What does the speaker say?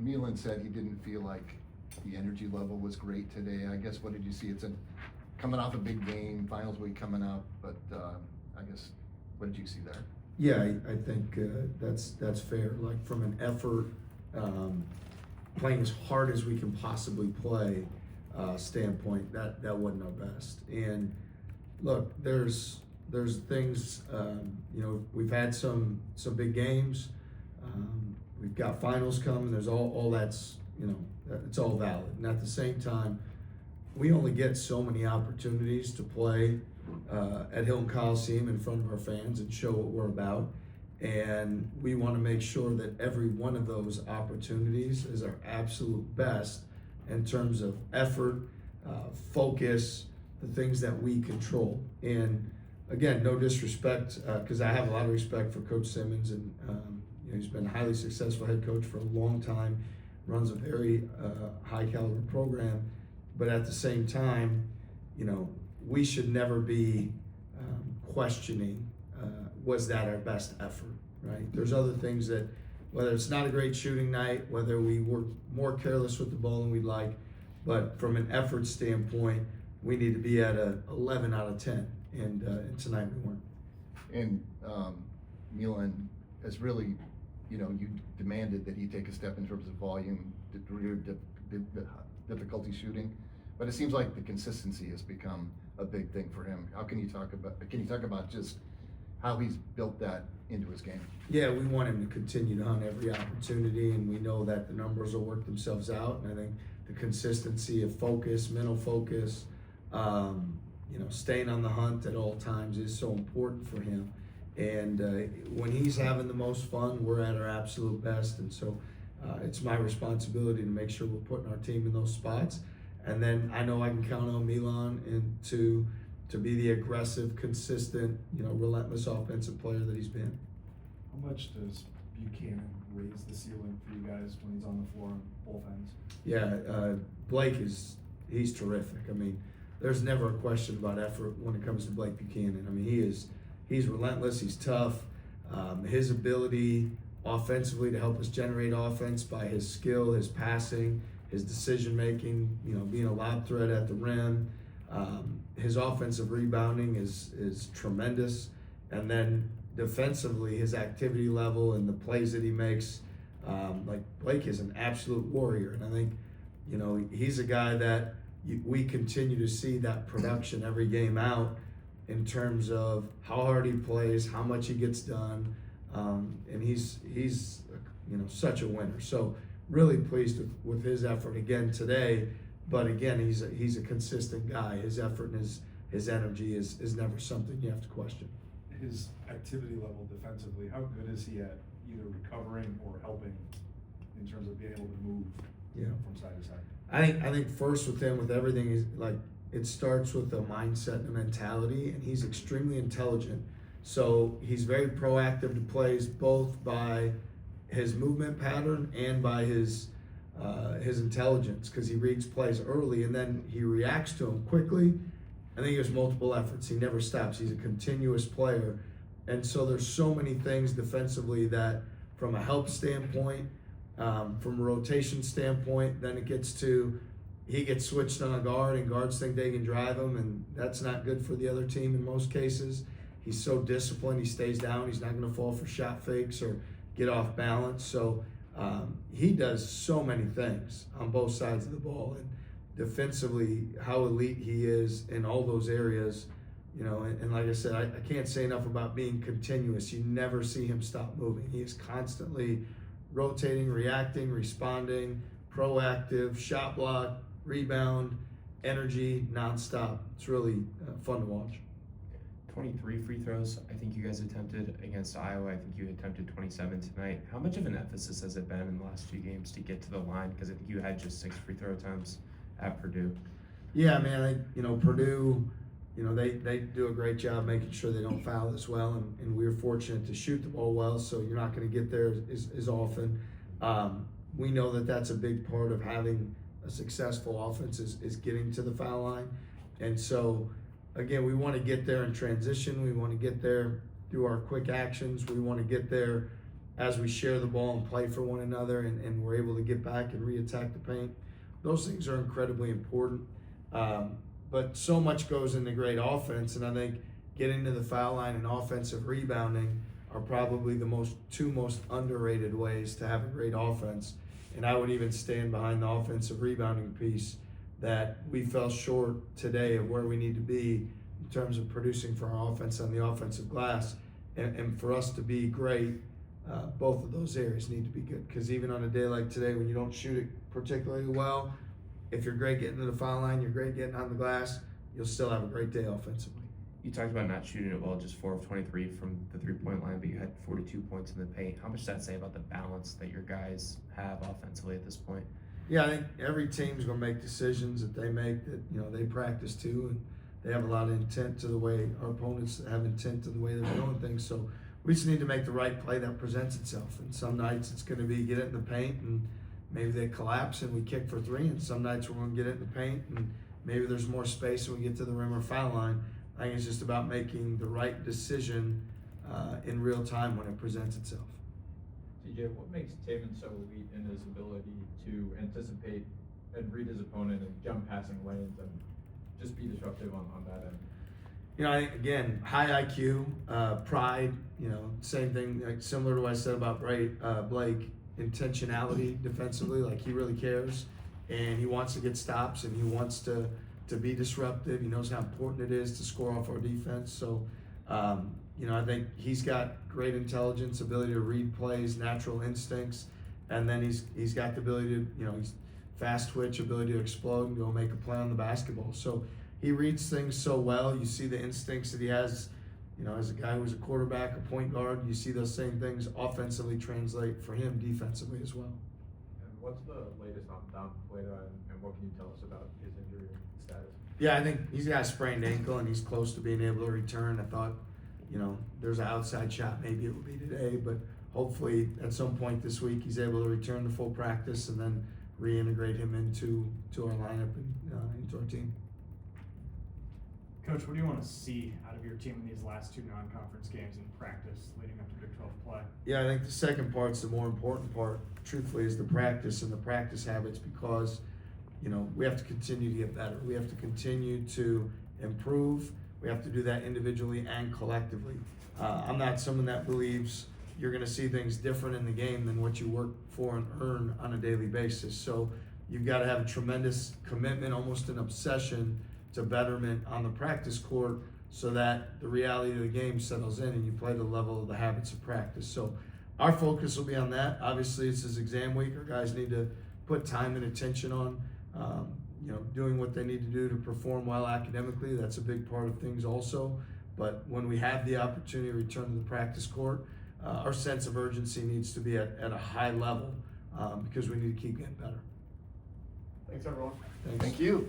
Milan said he didn't feel like the energy level was great today. I guess, what did you see? It's coming off a big game, finals week coming up, but I guess, what did you see there? Yeah, I think that's fair. Like from an effort, playing as hard as we can possibly play standpoint, that wasn't our best. And look, there's things, we've had some big games. We've got finals coming. There's all that's, it's all valid. And at the same time, we only get so many opportunities to play at Hilton Coliseum in front of our fans and show what we're about. And we want to make sure that every one of those opportunities is our absolute best in terms of effort, focus, the things that we control. And again, no disrespect, because I have a lot of respect for Coach Simmons, and he's been a highly successful head coach for a long time, runs a very high caliber program. But at the same time, we should never be questioning, was that our best effort, right? There's other things that, whether it's not a great shooting night, whether we were more careless with the ball than we'd like, but from an effort standpoint, we need to be at a 11 out of 10, and tonight we weren't. And Milan has really, you demanded that he take a step in terms of volume, difficulty shooting, but it seems like the consistency has become a big thing for him. Can you talk about just how he's built that into his game? Yeah, we want him to continue to hunt every opportunity, and we know that the numbers will work themselves out. And I think the consistency of focus, mental focus, staying on the hunt at all times is so important for him. And when he's having the most fun, we're at our absolute best. And so it's my responsibility to make sure we're putting our team in those spots. And then I know I can count on Milan to be the aggressive, consistent, relentless offensive player that he's been. How much does Buchanan raise the ceiling for you guys when he's on the floor on both ends? Yeah, Blake he's terrific. I mean, there's never a question about effort when it comes to Blake Buchanan. I mean, he's relentless, he's tough. His ability offensively to help us generate offense by his skill, his passing, his decision making, being a lob threat at the rim. His offensive rebounding is tremendous. And then defensively, his activity level and the plays that he makes, like Blake is an absolute warrior. And I think, he's a guy that we continue to see that production every game out in terms of how hard he plays, how much he gets done. And he's such a winner. So really pleased with his effort again today. But again, he's a consistent guy. His effort and his energy is never something you have to question. His activity level defensively, how good is he at either recovering or helping in terms of being able to move from side to side? I think first with him, with everything, is like it starts with a mindset and a mentality, and he's extremely intelligent. So he's very proactive to plays, both by his movement pattern and by his intelligence, because he reads plays early and then he reacts to them quickly. I think there's multiple efforts. He never stops. He's a continuous player. And so there's so many things defensively that, from a help standpoint, from a rotation standpoint, then it gets to, he gets switched on a guard and guards think they can drive him, and that's not good for the other team in most cases. He's so disciplined. He stays down. He's not going to fall for shot fakes or get off balance. So he does so many things on both sides of the ball, and defensively, how elite he is in all those areas. And like I said, I can't say enough about being continuous. You never see him stop moving. He is constantly rotating, reacting, responding, proactive, shot block, rebound, energy, nonstop. It's really fun to watch. 23 free throws, I think you guys attempted against Iowa. I think you attempted 27 tonight. How much of an emphasis has it been in the last few games to get to the line? Because I think you had just 6 free throw attempts at Purdue. Yeah, man, Purdue, they do a great job making sure they don't foul as well, and we're fortunate to shoot the ball well, so you're not going to get there as often. We know that that's a big part of having a successful offense is getting to the foul line. And so, again, we want to get there in transition. We want to get there through our quick actions. We want to get there as we share the ball and play for one another, and we're able to get back and re-attack the paint. Those things are incredibly important. But so much goes into great offense, and I think getting to the foul line and offensive rebounding are probably the two most underrated ways to have a great offense. And I would even stand behind the offensive rebounding piece, that we fell short today of where we need to be in terms of producing for our offense on the offensive glass. And for us to be great, both of those areas need to be good. Because even on a day like today, when you don't shoot it particularly well, if you're great getting to the foul line, you're great getting on the glass, you'll still have a great day offensively. You talked about not shooting it well, just 4 of 23 from the 3-point line, but you had 42 points in the paint. How much does that say about the balance that your guys have offensively at this point? Yeah, I think every team's going to make decisions that they make that, they practice too, and they have a lot of intent to the way our opponents have intent to the way they're doing things. So we just need to make the right play that presents itself. And some nights it's going to be get it in the paint and maybe they collapse and we kick for 3. And some nights we're going to get it in the paint and maybe there's more space and we get to the rim or foul line. I think it's just about making the right decision in real time when it presents itself. TJ, what makes Taven so elite in his ability to anticipate and read his opponent and jump passing lanes and just be disruptive on that end? I think, again, high IQ, pride, same thing, like similar to what I said about Blake, intentionality defensively, like he really cares and he wants to get stops and he wants to be disruptive. He knows how important it is to score off our defense. So, I think he's got great intelligence, ability to read plays, natural instincts, and then he's got the ability to, he's fast twitch, ability to explode and go make a play on the basketball. So he reads things so well. You see the instincts that he has, as a guy who's a quarterback, a point guard, you see those same things offensively translate for him defensively as well. And what's the latest on Dom Plata and what can you tell us about his injury status? Yeah, I think he's got a sprained ankle and he's close to being able to return. I thought, there's an outside shot. Maybe it will be today, but hopefully at some point this week he's able to return to full practice and then reintegrate him into our lineup and into our team. Coach, what do you want to see out of your team in these last 2 non-conference games in practice leading up to Big 12 play? Yeah, I think the second part's the more important part, truthfully, is the practice and the practice habits, because we have to continue to get better. We have to continue to improve. We have to do that individually and collectively. I'm not someone that believes you're going to see things different in the game than what you work for and earn on a daily basis. So you've got to have a tremendous commitment, almost an obsession to betterment on the practice court, so that the reality of the game settles in and you play to the level of the habits of practice. So our focus will be on that. Obviously, this is exam week. Our guys need to put time and attention on doing what they need to do to perform well academically. That's a big part of things also. But when we have the opportunity to return to the practice court, our sense of urgency needs to be at a high level because we need to keep getting better. Thanks, everyone. Thanks. Thank you.